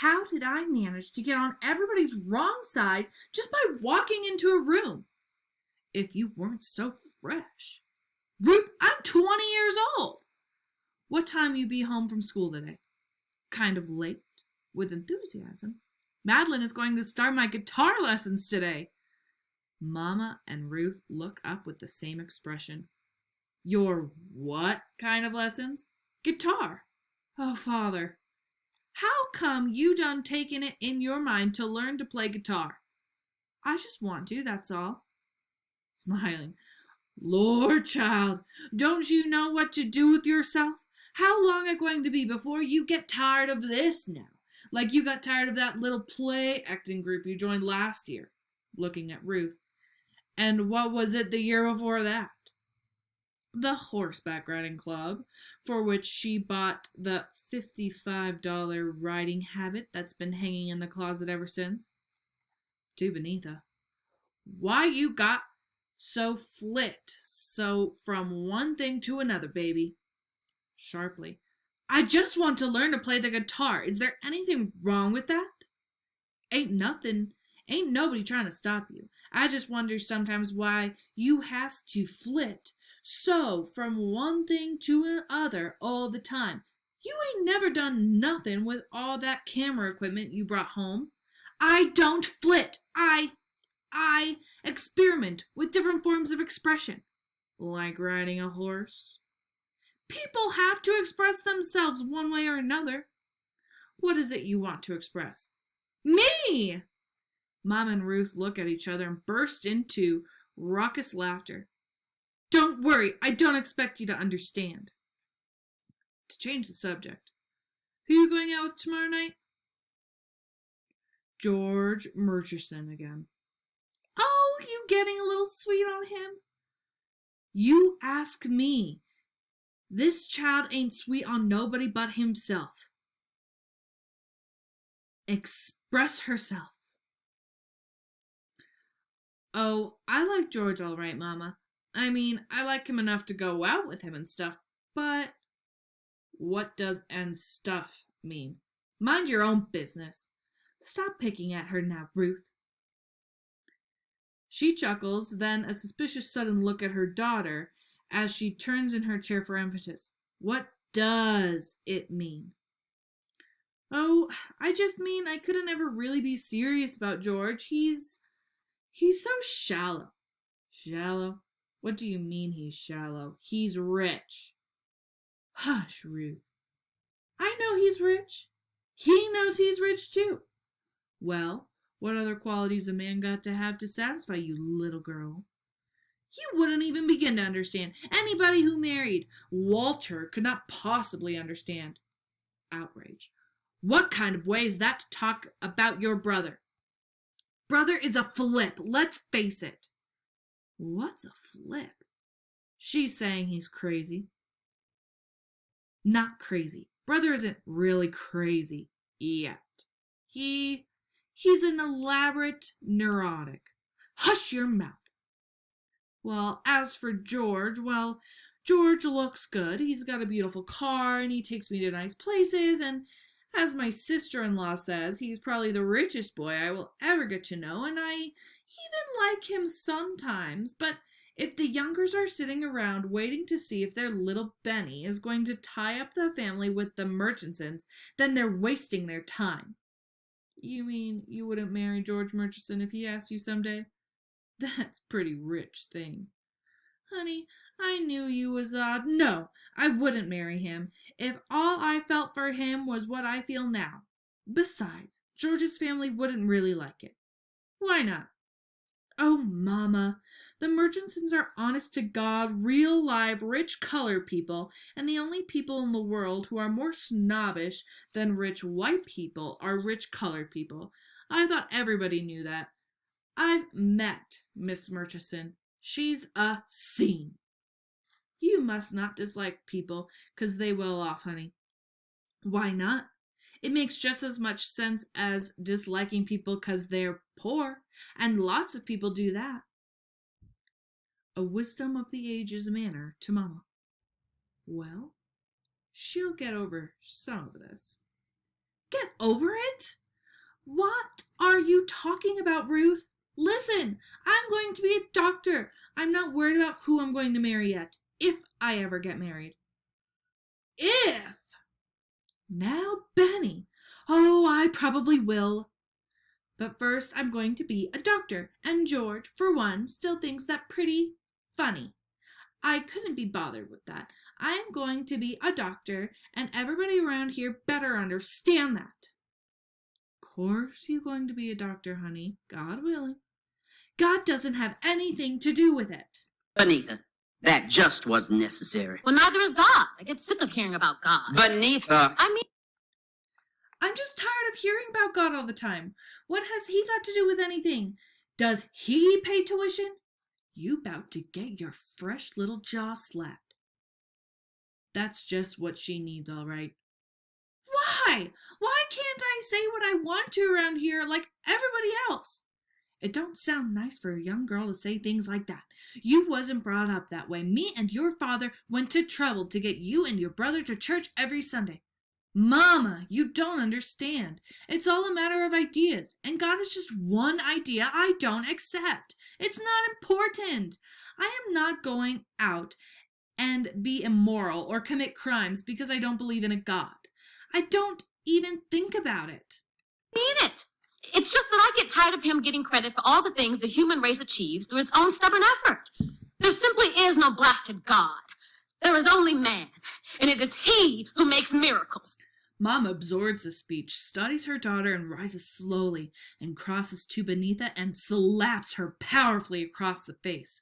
How did I manage to get on everybody's wrong side just by walking into a room? If you weren't so fresh. Ruth, I'm 20 years old. What time you be home from school today? Kind of late. With enthusiasm. Madeline is going to start my guitar lessons today. Mama and Ruth look up with the same expression. Your what kind of lessons? Guitar. Oh, Father. How come you done taken it in your mind to learn to play guitar? I just want to, that's all. Smiling. Lord, child, don't you know what to do with yourself? How long are going to be before you get tired of this now? Like you got tired of that little play acting group you joined last year. Looking at Ruth. And what was it the year before that? The horseback riding club, for which she bought the $55 riding habit that's been hanging in the closet ever since. To Benita. Why you got so flit, so from one thing to another, baby? Sharply. I just want to learn to play the guitar. Is there anything wrong with that? Ain't nothing. Ain't nobody trying to stop you. I just wonder sometimes why you has to flit so from one thing to another all the time. You ain't never done nothing with all that camera equipment you brought home. I don't flit. I experiment with different forms of expression. Like riding a horse. People have to express themselves one way or another. What is it you want to express? Me! Mom and Ruth look at each other and burst into raucous laughter. Don't worry, I don't expect you to understand. To change the subject. Who are you going out with tomorrow night? George Murchison again. Oh, you getting a little sweet on him? You ask me. This child ain't sweet on nobody but himself. Express herself. Oh, I like George all right, Mama. I mean, I like him enough to go out with him and stuff, but what does and stuff mean? Mind your own business. Stop picking at her now, Ruth. She chuckles, then a suspicious sudden look at her daughter as she turns in her chair for emphasis. What does it mean? Oh, I just mean I couldn't ever really be serious about George. He's so shallow. Shallow? What do you mean he's shallow? He's rich. Hush, Ruth. I know he's rich. He knows he's rich too. Well, what other qualities a man got to have to satisfy you, little girl? You wouldn't even begin to understand. Anybody who married Walter could not possibly understand. Outrage. What kind of way is that to talk about your brother? Brother is a flip, let's face it. What's a flip? She's saying he's crazy. Not crazy. Brother isn't really crazy yet. He's an elaborate neurotic. Hush your mouth. Well, as for George, well, George looks good. He's got a beautiful car and he takes me to nice places, and as my sister-in-law says, he's probably the richest boy I will ever get to know, and I even like him sometimes, but if the Youngers are sitting around waiting to see if their little Benny is going to tie up the family with the Murchisons, then they're wasting their time. You mean you wouldn't marry George Murchison if he asked you someday? That's a pretty rich thing. Honey, I knew you was odd. No, I wouldn't marry him if all I felt for him was what I feel now. Besides, George's family wouldn't really like it. Why not? Oh, Mama, the Murchisons are honest to God, real live, rich colored people, and the only people in the world who are more snobbish than rich white people are rich colored people. I thought everybody knew that. I've met Miss Murchison. She's a scene. You must not dislike people 'cause they well off, honey. Why not? It makes just as much sense as disliking people 'cause they're poor, and lots of people do that. A wisdom of the ages manner to Mama. Well, she'll get over some of this. Get over it. What are you talking about, Ruth? Listen, I'm going to be a doctor. I'm not worried about who I'm going to marry yet, if I ever get married. If? Now, Benny. Oh, I probably will. But first, I'm going to be a doctor, and George, for one, still thinks that pretty funny. I couldn't be bothered with that. I am going to be a doctor, and everybody around here better understand that. Of course you're going to be a doctor, honey, God willing. God doesn't have anything to do with it. Benita, that just wasn't necessary. Well, neither is God. I get sick of hearing about God. Benita! I'm just tired of hearing about God all the time. What has he got to do with anything? Does he pay tuition? You bout to get your fresh little jaw slapped. That's just what she needs, all right. Why? Why can't I say what I want to around here like everybody else? It don't sound nice for a young girl to say things like that. You wasn't brought up that way. Me and your father went to trouble to get you and your brother to church every Sunday. Mama, you don't understand. It's all a matter of ideas, and God is just one idea I don't accept. It's not important. I am not going out and be immoral or commit crimes because I don't believe in a God. I don't even think about it. Mean it. It's just that I get tired of him getting credit for all the things the human race achieves through its own stubborn effort. There simply is no blasted God. There is only man, and it is he who makes miracles. Mom absorbs the speech, studies her daughter, and rises slowly and crosses to Benita and slaps her powerfully across the face.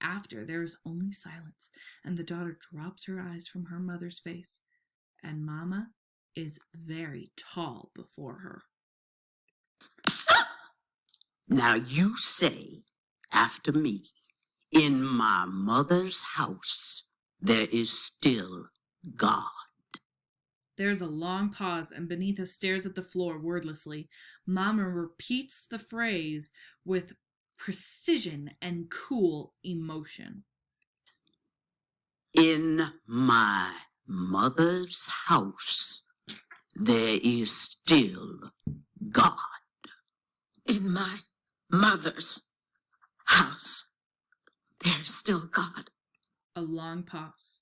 After, there is only silence, and the daughter drops her eyes from her mother's face, and Mama is very tall before her. Now you say, after me, in my mother's house, there is still God. There's a long pause, and Benita stares at the floor wordlessly. Mama repeats the phrase with precision and cool emotion. In my mother's house, there is still God. In my mother's house, there's still God. A long pause.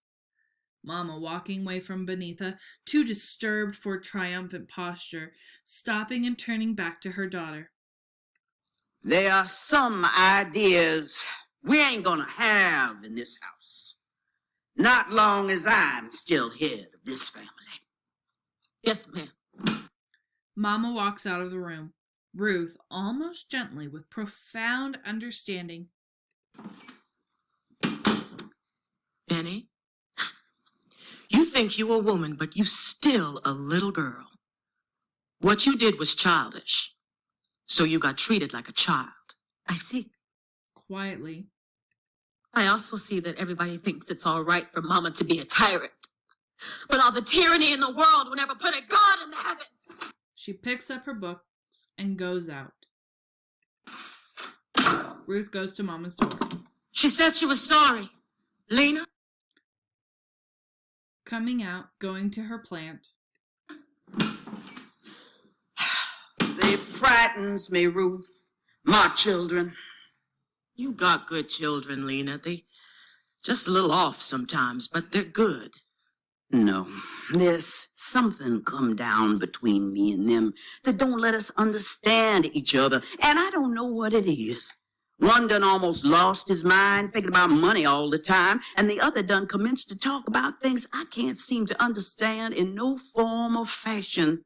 Mama walking away from Benita, too disturbed for triumphant posture, stopping and turning back to her daughter. There are some ideas we ain't gonna have in this house. Not long as I'm still head of this family. Yes, ma'am. Mama walks out of the room. Ruth, almost gently, with profound understanding. Benny, you think you a woman, but you still a little girl. What you did was childish, so you got treated like a child. I see. Quietly. I also see that everybody thinks it's all right for Mama to be a tyrant. But all the tyranny in the world will never put a God in the heavens. She picks up her books and goes out. Ruth goes to Mama's door. She said she was sorry. Lena? Coming out, going to her plant. They frightens me, Ruth. My children. You got good children, Lena. They just a little off sometimes, but they're good. No, there's something come down between me and them that don't let us understand each other, and I don't know what it is. One done almost lost his mind thinking about money all the time, and the other done commenced to talk about things I can't seem to understand in no form or fashion.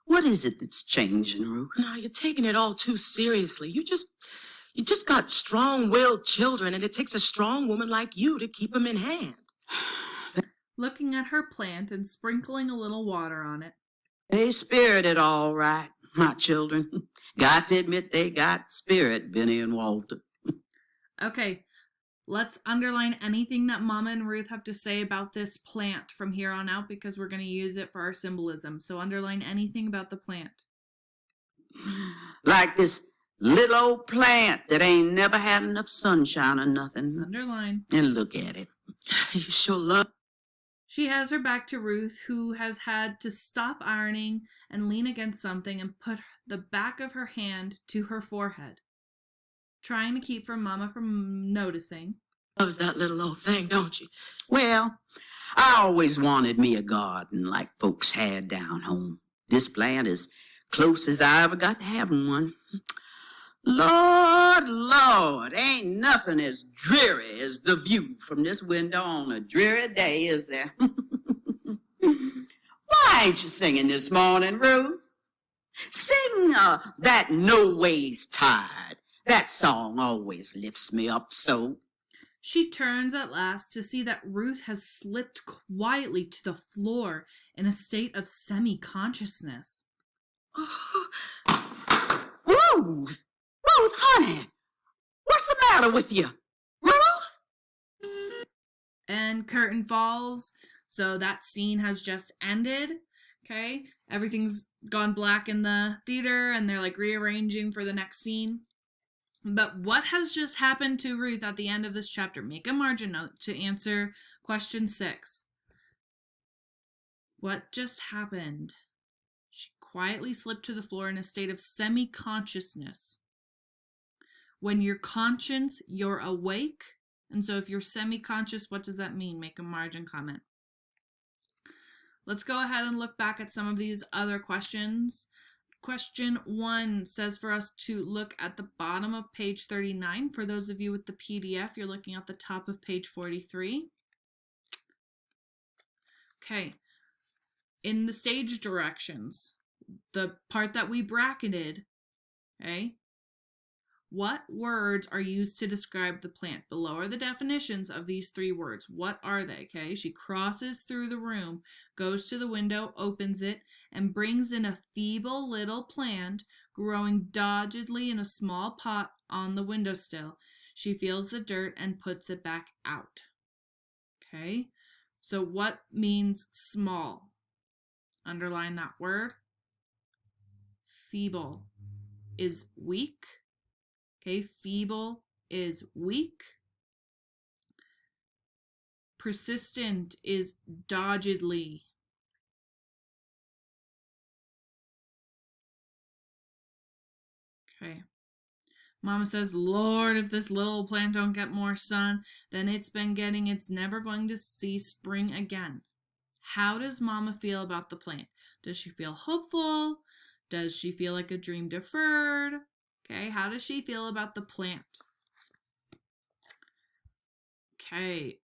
What is it that's changing, Ruth? No, you're taking it all too seriously. You just got strong-willed children, and it takes a strong woman like you to keep them in hand. Looking at her plant and sprinkling a little water on it. They spirited all right, my children. Got to admit they got spirit, Benny and Walter. Okay, let's underline anything that Mama and Ruth have to say about this plant from here on out because we're going to use it for our symbolism. So underline anything about the plant. Like this little old plant that ain't never had enough sunshine or nothing. Underline. And look at it. You sure love She has her back to Ruth, who has had to stop ironing and lean against something and put the back of her hand to her forehead, trying to keep from Mama from noticing. Loves that little old thing, don't you? Well, I always wanted me a garden like folks had down home. This plant is close as I ever got to having one. Lord, Lord, ain't nothing as dreary as the view from this window on a dreary day, is there? Why ain't you singing this morning, Ruth? Sing that No Ways Tired. That song always lifts me up so. She turns at last to see that Ruth has slipped quietly to the floor in a state of semi-consciousness. Ruth! Ruth, honey! What's the matter with you? Ruth? And curtain falls, so that scene has just ended. Okay, everything's gone black in the theater and they're like rearranging for the next scene. But what has just happened to Ruth at the end of this chapter? Make a margin note to answer question 6. What just happened? She quietly slipped to the floor in a state of semi-consciousness. When you're conscious, you're awake. And so if you're semi-conscious, what does that mean? Make a margin comment. Let's go ahead and look back at some of these other questions. Question 1 says for us to look at the bottom of page 39. For those of you with the PDF, you're looking at the top of page 43. Okay. In the stage directions, the part that we bracketed, okay, what words are used to describe the plant? Below are the definitions of these 3 words. What are they? Okay, she crosses through the room, goes to the window, opens it, and brings in a feeble little plant growing doggedly in a small pot on the windowsill. She feels the dirt and puts it back out. Okay, so what means small? Underline that word. Feeble is weak. Okay, feeble is weak. Persistent is doggedly. Okay. Mama says, Lord, if this little plant don't get more sun than it's been getting, it's never going to see spring again. How does Mama feel about the plant? Does she feel hopeful? Does she feel like a dream deferred? Okay, how does she feel about the plant? Okay,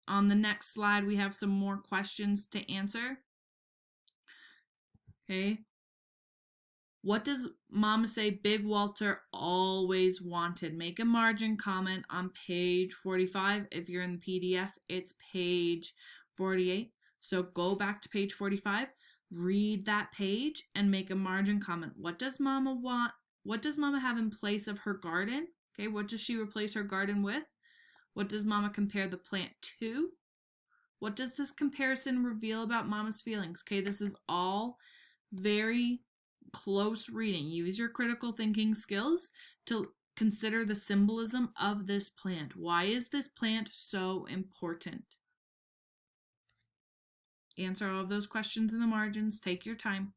on the next slide, we have some more questions to answer. Okay, what does Mama say Big Walter always wanted? Make a margin comment on page 45. If you're in the PDF, it's page 48. So go back to page 45, read that page, and make a margin comment. What does Mama want? What does Mama have in place of her garden? Okay, what does she replace her garden with? What does Mama compare the plant to? What does this comparison reveal about Mama's feelings? Okay, this is all very close reading. Use your critical thinking skills to consider the symbolism of this plant. Why is this plant so important? Answer all of those questions in the margins. Take your time.